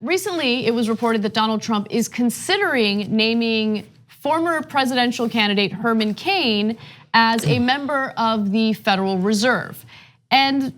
recently it was reported that Donald Trump is considering naming former presidential candidate Herman Cain as a member of the Federal Reserve. And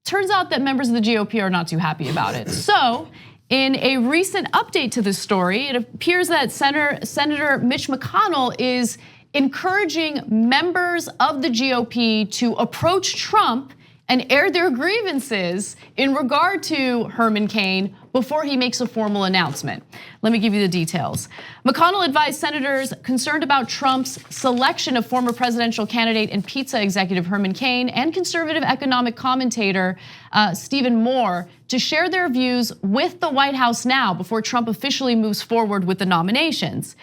turns out that members of the GOP are not too happy about it. So in a recent update to this story, it appears that Senator Mitch McConnell is encouraging members of the GOP to approach Trump and air their grievances in regard to Herman Cain before he makes a formal announcement. Let me give you the details. McConnell advised senators concerned about Trump's selection of former presidential candidate and pizza executive Herman Cain and conservative economic commentator Stephen Moore to share their views with the White House now before Trump officially moves forward with the nominations.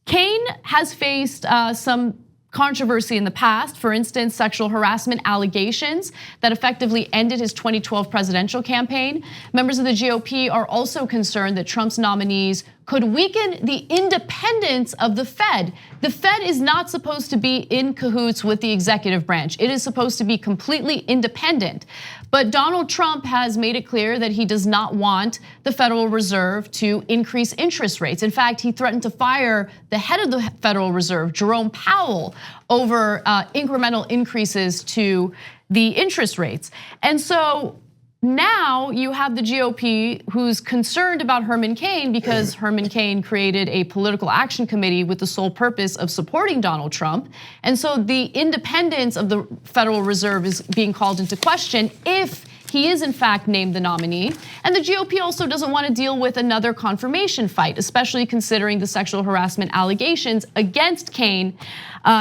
Cain has faced some controversy in the past, for instance, sexual harassment allegations that effectively ended his 2012 presidential campaign. Members of the GOP are also concerned that Trump's nominees could weaken the independence of the Fed. The Fed is not supposed to be in cahoots with the executive branch. It is supposed to be completely independent. But Donald Trump has made it clear that he does not want the Federal Reserve to increase interest rates. In fact, he threatened to fire the head of the Federal Reserve, Jerome Powell, over incremental increases to the interest rates. And so now you have the GOP who's concerned about Herman Cain because Herman Cain created a political action committee with the sole purpose of supporting Donald Trump. And so the independence of the Federal Reserve is being called into question if he is in fact named the nominee. And the GOP also doesn't want to deal with another confirmation fight, especially considering the sexual harassment allegations against Cain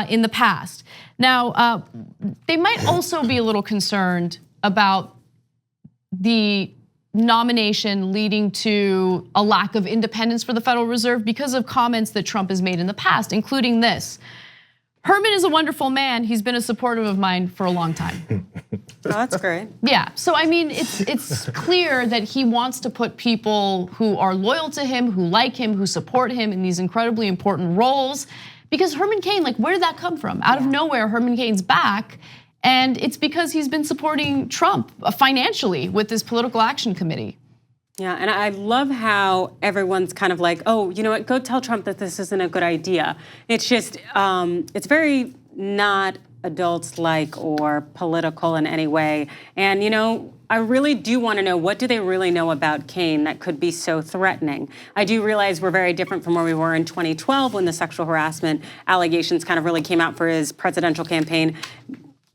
in the past. Now, they might also be a little concerned about the nomination leading to a lack of independence for the Federal Reserve because of comments that Trump has made in the past, including this. Herman is a wonderful man. He's been a supporter of mine for a long time. Oh, that's great. Yeah, so I mean, it's clear that he wants to put people who are loyal to him, who like him, who support him in these incredibly important roles. Because Herman Cain, like, where did that come from? Out of nowhere, Herman Cain's back. And it's because he's been supporting Trump financially with this political action committee. Yeah, and I love how everyone's kind of like, oh, you know what, go tell Trump that this isn't a good idea. It's just, it's very not adults-like or political in any way. And you know, I really do want to know, what do they really know about Cain that could be so threatening? I do realize we're very different from where we were in 2012 when the sexual harassment allegations kind of really came out for his presidential campaign.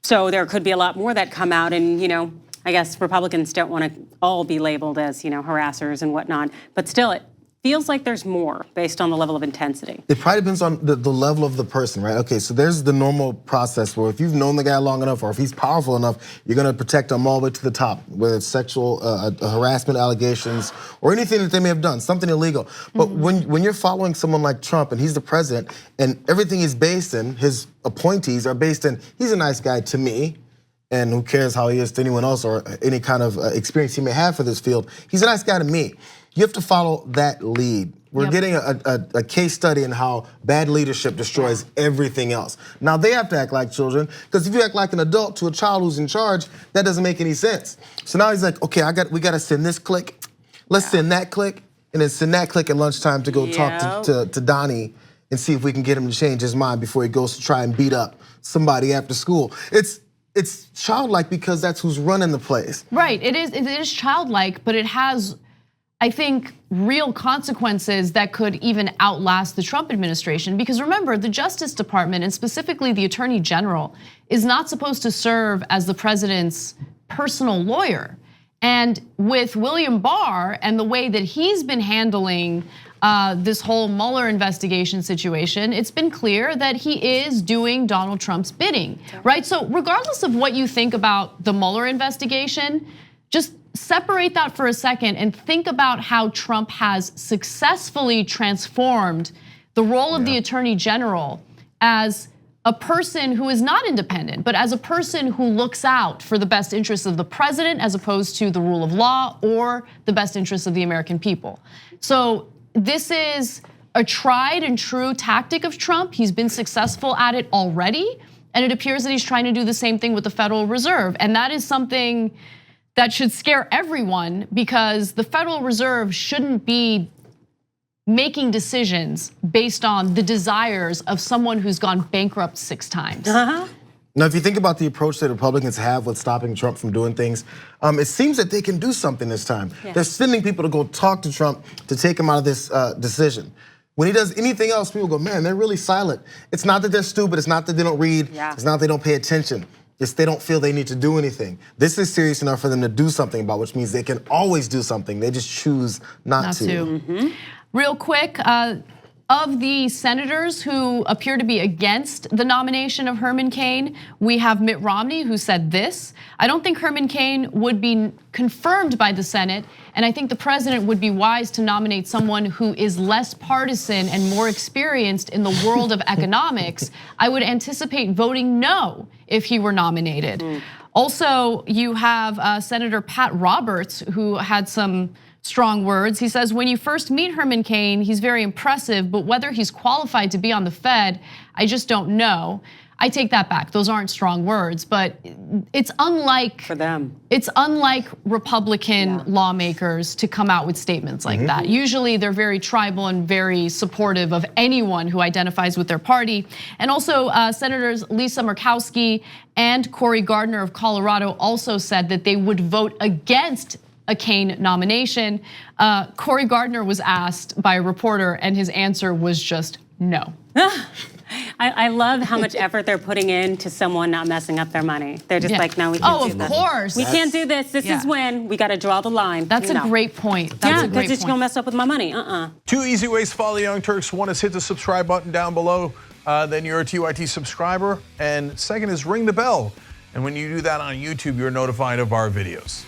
So there could be a lot more that come out, and you know, I guess Republicans don't want to all be labeled as, you know, harassers and whatnot. But still, it feels like there's more based on the level of intensity. It probably depends on the level of the person, right? Okay, so there's the normal process where if you've known the guy long enough or if he's powerful enough, you're gonna protect him all the way to the top, whether it's sexual harassment allegations or anything that they may have done, something illegal. But when you're following someone like Trump and he's the president and everything is based in, his appointees are based in, he's a nice guy to me, and who cares how he is to anyone else or any kind of experience he may have for this field. He's a nice guy to me. You have to follow that lead. We're getting a case study in how bad leadership destroys everything else. Now they have to act like children, because if you act like an adult to a child who's in charge, that doesn't make any sense. So now he's like, okay, we gotta send this clique, let's send that clique, and then send that clique at lunchtime to go talk to Donnie and see if we can get him to change his mind before he goes to try and beat up somebody after school. It's childlike because that's who's running the place. Right, it is childlike, but it has, I think, real consequences that could even outlast the Trump administration. Because remember, the Justice Department, and specifically the Attorney General, is not supposed to serve as the president's personal lawyer. And with William Barr and the way that he's been handling this whole Mueller investigation situation, it's been clear that he is doing Donald Trump's bidding, right? So regardless of what you think about the Mueller investigation, just separate that for a second and think about how Trump has successfully transformed the role of the Attorney General as a person who is not independent, but as a person who looks out for the best interests of the president as opposed to the rule of law or the best interests of the American people. So this is a tried and true tactic of Trump. He's been successful at it already, and it appears that he's trying to do the same thing with the Federal Reserve. And that is something that should scare everyone, because the Federal Reserve shouldn't be making decisions based on the desires of someone who's gone bankrupt 6 times. Now, if you think about the approach that Republicans have with stopping Trump from doing things, it seems that they can do something this time. Yeah. They're sending people to go talk to Trump to take him out of this decision. When he does anything else, people go, man, they're really silent. It's not that they're stupid, it's not that they don't read, it's not that they don't pay attention. It's they don't feel they need to do anything. This is serious enough for them to do something about, which means they can always do something. They just choose not to. Real quick, of the senators who appear to be against the nomination of Herman Cain, we have Mitt Romney, who said this: I don't think Herman Cain would be confirmed by the Senate, and I think the president would be wise to nominate someone who is less partisan and more experienced in the world of economics. I would anticipate voting no if he were nominated. Also, you have Senator Pat Roberts, who had some strong words. He says, when you first meet Herman Cain, he's very impressive, but whether he's qualified to be on the Fed, I just don't know. I take that back. Those aren't strong words, but it's unlike for them. It's unlike Republican lawmakers to come out with statements like that. Usually they're very tribal and very supportive of anyone who identifies with their party. And also Senators Lisa Murkowski and Cory Gardner of Colorado also said that they would vote against a Cain nomination. Cory Gardner was asked by a reporter, and his answer was just no. I love how much effort they're putting into someone not messing up their money. They're just like, no, we can't do this. Oh, of course. We can't do this. This is when we got to draw the line. That's a great point. That's a great point. Because it's gonna mess up with my money. 2 easy ways to follow the Young Turks. One is hit the subscribe button down below. Then you're a TYT subscriber. And second is ring the bell. And when you do that on YouTube, you're notified of our videos.